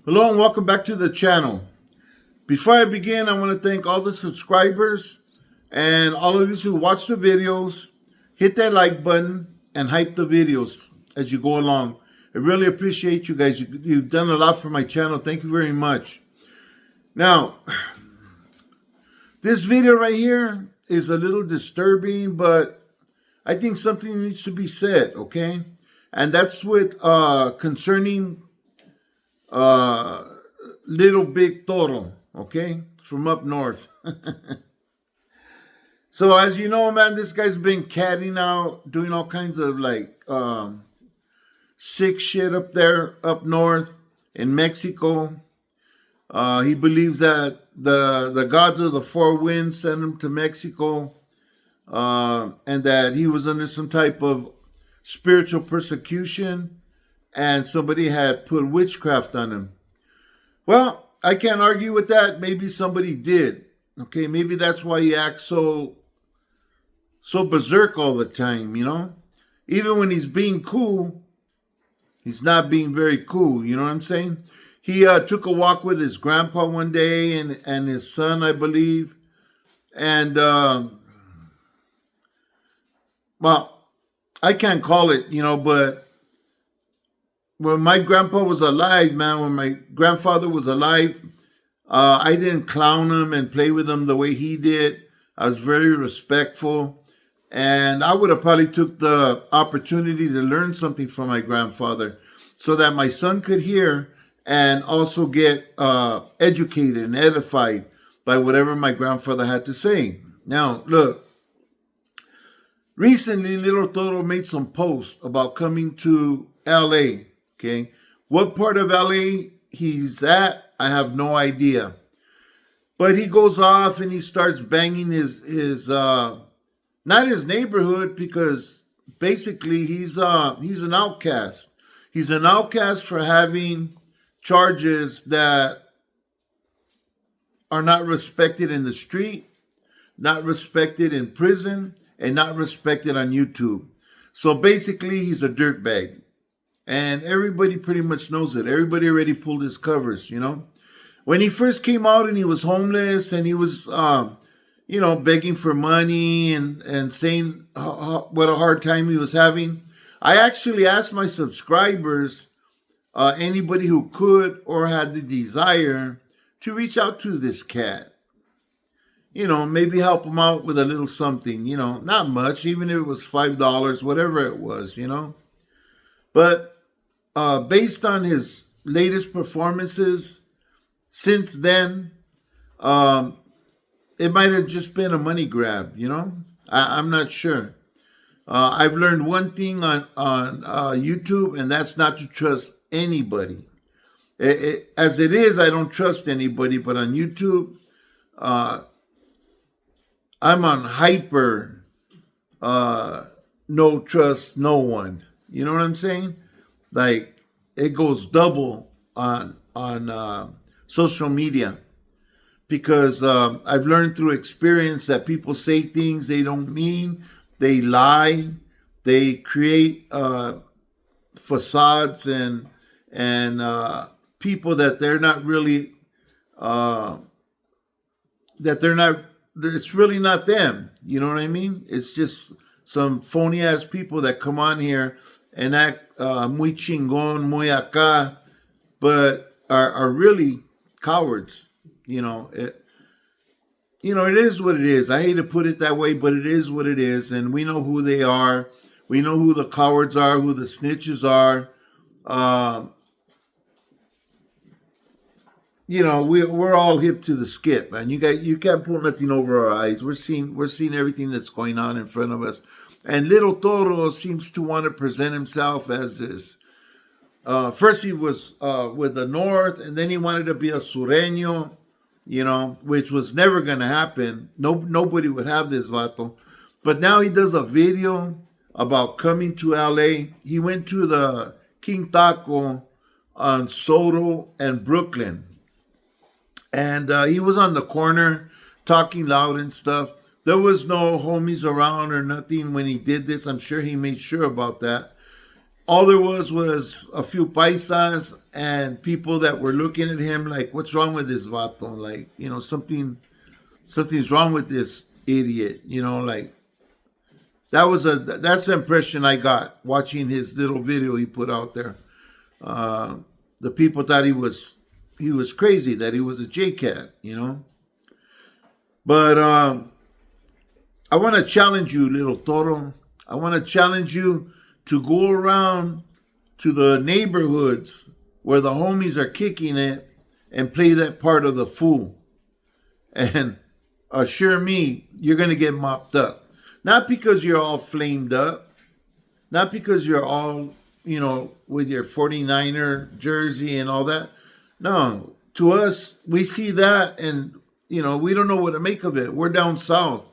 Hello and welcome back to the channel. Before I begin, I want to thank all the subscribers and all of you who watch the videos. Hit that like button and hype the videos as you go along. I really appreciate you guys. You've done a lot for my channel. Thank you very much. Now, this video right here is a little disturbing, but I think something needs to be said, okay? And that's with concerning little big Toro, okay, from up north. So as you know, man, this guy's been catting out, doing all kinds of like sick shit up there, up north in Mexico. He believes that the gods of the four winds sent him to Mexico, and that he was under some type of spiritual persecution, and somebody had put witchcraft on him. Well, I can't argue with that. Maybe somebody did. Okay, maybe that's why he acts so berserk all the time, you know? Even when he's being cool, he's not being very cool, you know what I'm saying? He took a walk with his grandpa one day and his son, I believe. And, well, I can't call it, you know, but when my grandpa was alive, man, when my grandfather was alive, I didn't clown him and play with him the way he did. I was very respectful. And I would have probably took the opportunity to learn something from my grandfather so that my son could hear and also get educated and edified by whatever my grandfather had to say. Now, look, recently, Little Toro made some posts about coming to LA, okay? What part of LA he's at, I have no idea. But he goes off and he starts banging his not his neighborhood, because basically he's an outcast. He's an outcast for having charges that are not respected in the street, not respected in prison, and not respected on YouTube. So basically he's a dirtbag. And everybody pretty much knows it. Everybody already pulled his covers, you know. When he first came out and he was homeless and he was begging for money and saying what a hard time he was having, I actually asked my subscribers, anybody who could or had the desire, to reach out to this cat. You know, maybe help him out with a little something, you know, not much, even if it was $5, whatever it was, you know. But based on his latest performances since then, it might have just been a money grab, you know? I'm not sure. I've learned one thing on YouTube, and that's not to trust anybody. As it is, I don't trust anybody, but on YouTube, I'm on hyper no trust no one. You know what I'm saying? Like, it goes double on social media. Because I've learned through experience that people say things they don't mean, they lie, they create facades and people that they're not really, it's really not them. You know what I mean? It's just some phony ass people that come on here and act muy chingon, muy acá, but are really cowards. You know, it is what it is. I hate to put it that way, but it is what it is. And we know who they are. We know who the cowards are, who the snitches are. We're all hip to the skip, man. You can't pull nothing over our eyes. We're seeing everything that's going on in front of us. And Little Toro seems to want to present himself as this. First he was with the North, and then he wanted to be a sureño, you know, which was never going to happen. Nobody would have this vato. But now he does a video about coming to LA. He went to the King Taco on Soto and Brooklyn. And he was on the corner talking loud and stuff. There was no homies around or nothing when he did this. I'm sure he made sure about that. all there was a few paisas and people that were looking at him like, what's wrong with this vato? Like, something's wrong with this idiot. Like that's the impression I got watching his little video he put out there. The people thought he was crazy, that he was a J-Cat, But I want to challenge you, little Toro. I want to challenge you to go around to the neighborhoods where the homies are kicking it and play that part of the fool. And assure me, you're going to get mopped up. Not because you're all flamed up. Not because you're all, with your 49er jersey and all that. No, to us, we see that and, we don't know what to make of it. We're down south.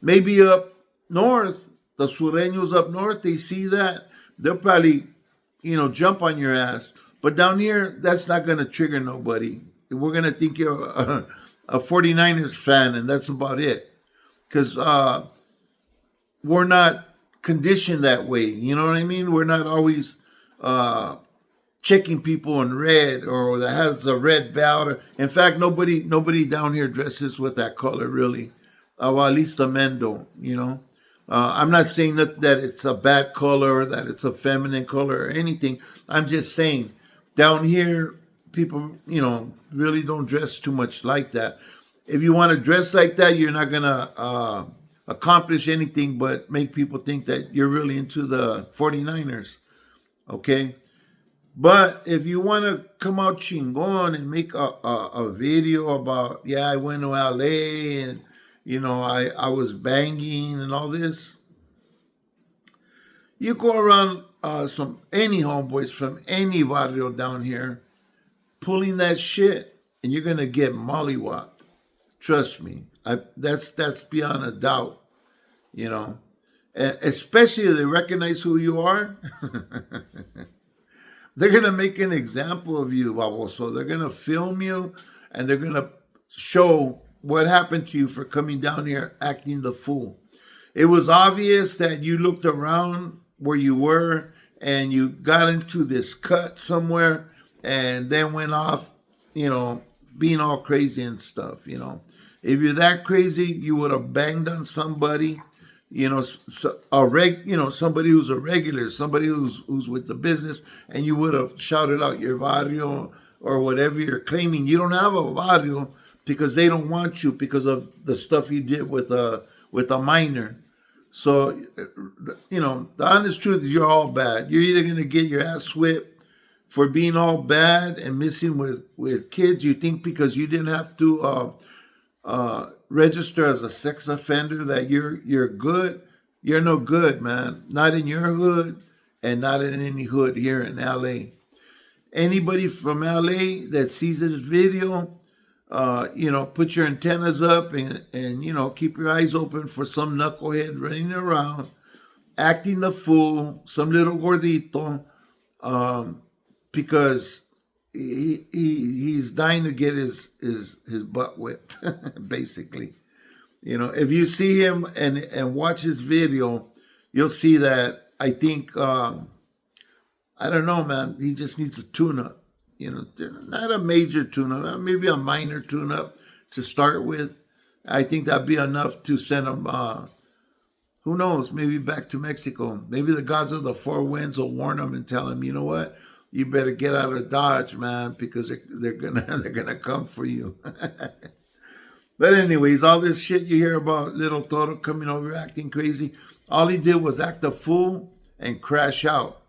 Maybe up north, the sureños up north, they see that. They'll probably, jump on your ass. But down here, that's not going to trigger nobody. We're going to think you're a 49ers fan, and that's about it. Because we're not conditioned that way. You know what I mean? We're not always checking people in red or that has a red belt. In fact, nobody down here dresses with that color, really. Well, at least the men don't, I'm not saying that it's a bad color or that it's a feminine color or anything. I'm just saying down here, people, really don't dress too much like that. If you want to dress like that, you're not going to accomplish anything but make people think that you're really into the 49ers. Okay? But if you want to come out chingon and make a video about, I went to LA and, I was banging and all this, you go around any homeboys from any barrio down here pulling that shit, and you're going to get mollywopped. Trust me. That's beyond a doubt, especially if they recognize who you are. They're going to make an example of you, baboso. They're going to film you, and they're going to show what happened to you for coming down here acting the fool. It was obvious that you looked around where you were, and you got into this cut somewhere, and then went off, being all crazy and stuff, If you're that crazy, you would have banged on somebody, somebody who's a regular, somebody who's with the business, and you would have shouted out your barrio or whatever you're claiming. You don't have a barrio because they don't want you because of the stuff you did with a minor. So, the honest truth is you're all bad. You're either going to get your ass whipped for being all bad and messing with kids. You think because you didn't have to register as a sex offender that you're good. You're no good, man. Not in your hood and not in any hood here in LA. Anybody from LA that sees this video, put your antennas up and keep your eyes open for some knucklehead running around, acting the fool, some little gordito, because he's dying to get his butt whipped, basically. If you see him and watch his video, you'll see that I think, I don't know, man, he just needs a tune-up. Not a major tune-up, maybe a minor tune-up to start with. I think that'd be enough to send him, who knows, maybe back to Mexico. Maybe the gods of the four winds will warn him and tell him, you know what? You better get out of Dodge, man, because they're gonna come for you. But anyways, all this shit you hear about little Toro coming over acting crazy, all he did was act a fool and crash out.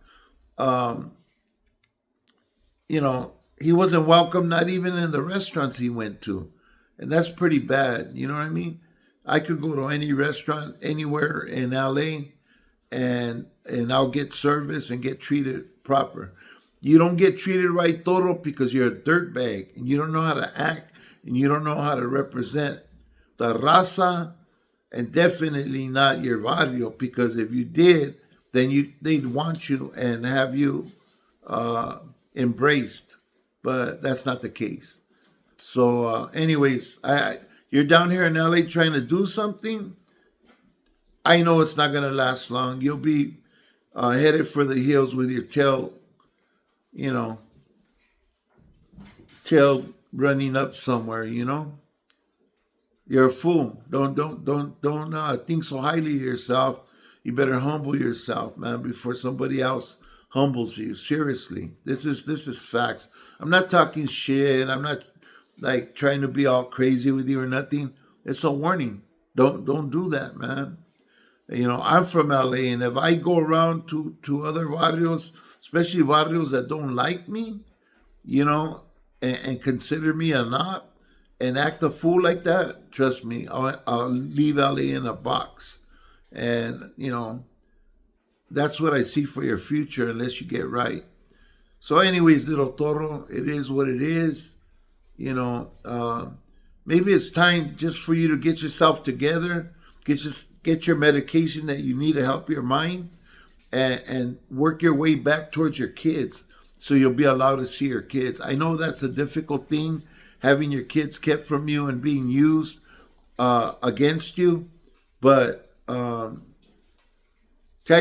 He wasn't welcome, not even in the restaurants he went to. And that's pretty bad. You know what I mean? I could go to any restaurant anywhere in LA and I'll get service and get treated proper. You don't get treated right, Toro, because you're a dirtbag and you don't know how to act and you don't know how to represent the raza and definitely not your barrio, because if you did, then they'd want you and have you embraced. But that's not the case. So anyways, you're down here in LA trying to do something. I know it's not going to last long. You'll be headed for the hills with your tail, you know, tail running up somewhere, you know. You're a fool. Don't think so highly of yourself. You better humble yourself, man, before somebody else humbles you. Seriously, this is facts. I'm not talking shit. I'm not like trying to be all crazy with you or nothing. It's a warning. Don't do that, man. You know, I'm from LA, and if I go around to other barrios, especially barrios that don't like me, you know, and consider me a not and act a fool like that, trust me, I'll leave LA in a box. And, you know, that's what I see for your future unless you get right. So, anyways, little Toro, it is what it is. You know, maybe it's time just for you to get yourself together, get your medication that you need to help your mind, and work your way back towards your kids so you'll be allowed to see your kids. I know that's a difficult thing, having your kids kept from you and being used against you, but tell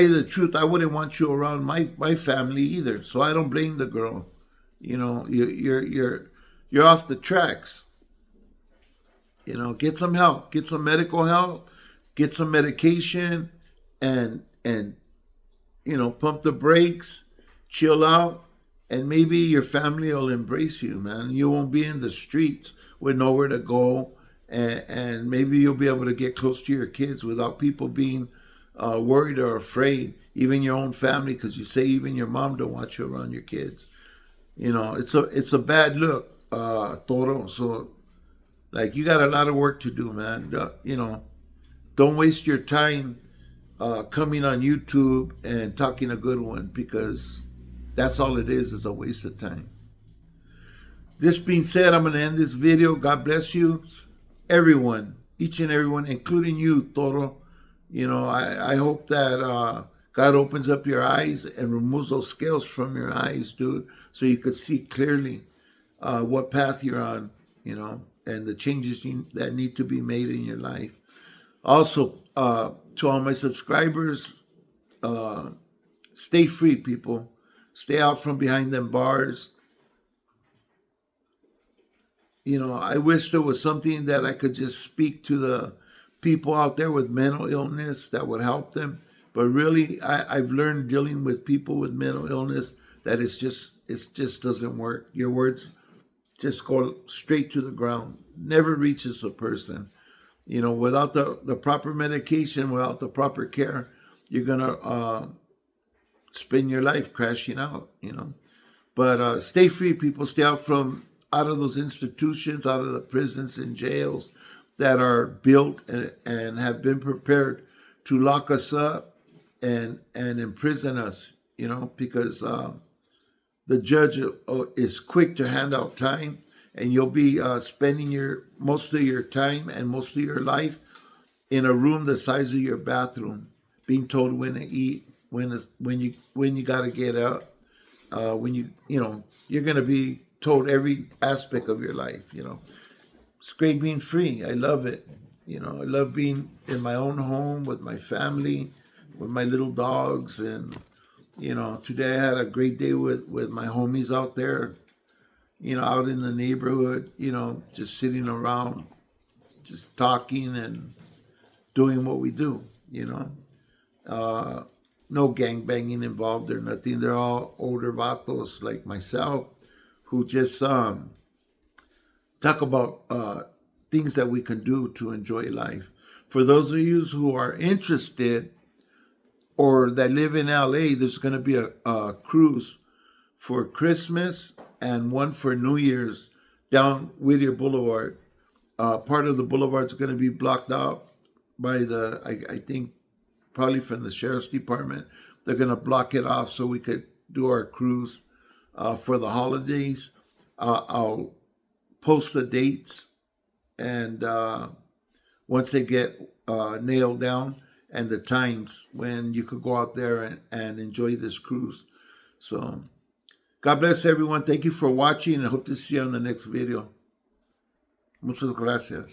you the truth, I wouldn't want you around my family either, so I don't blame the girl. You know, you're off the tracks. You know, get some help, get some medical help, get some medication, and you know, pump the brakes, chill out, and maybe your family will embrace you, man. You won't be in the streets with nowhere to go, and maybe you'll be able to get close to your kids without people being worried or afraid, even your own family, because you say even your mom don't want you around your kids. You know, it's a bad look, Toro. So, like, you got a lot of work to do, man. You know, don't waste your time coming on YouTube and talking a good one, because that's all it is a waste of time. This being said, I'm going to end this video. God bless you, everyone, each and everyone, including you, Toro. You know, I hope that God opens up your eyes and removes those scales from your eyes, dude, so you could see clearly what path you're on, you know, and the changes that need to be made in your life. Also, to all my subscribers, stay free, people. Stay out from behind them bars. You know, I wish there was something that I could just speak to the people out there with mental illness that would help them. But really, I've learned dealing with people with mental illness that it just doesn't work. Your words just go straight to the ground. Never reaches a person. You know, without the proper medication, without the proper care, you're going to spend your life crashing out, you know. But stay free, people. Stay out of those institutions, out of the prisons and jails that are built and have been prepared to lock us up and imprison us, you know, because the judge is quick to hand out time, and you'll be spending most of your time and most of your life in a room the size of your bathroom, being told when to eat, when you got to get up, when you know, you're going to be told every aspect of your life. You know, it's great being free. I love it. You know, I love being in my own home with my family, with my little dogs, and you know, today I had a great day with my homies out there. You know, out in the neighborhood. You know, just sitting around, just talking and doing what we do. You know. No gangbanging involved or nothing. They're all older vatos like myself who just talk about things that we can do to enjoy life. For those of you who are interested or that live in LA, there's going to be a cruise for Christmas and one for New Year's down Whittier Boulevard. Part of the boulevard is going to be blocked out by I think, probably from the sheriff's department. They're going to block it off so we could do our cruise for the holidays. I'll post the dates, and once they get nailed down, and the times when you could go out there and enjoy this cruise. So God bless everyone. Thank you for watching, and I hope to see you on the next video. Muchas gracias.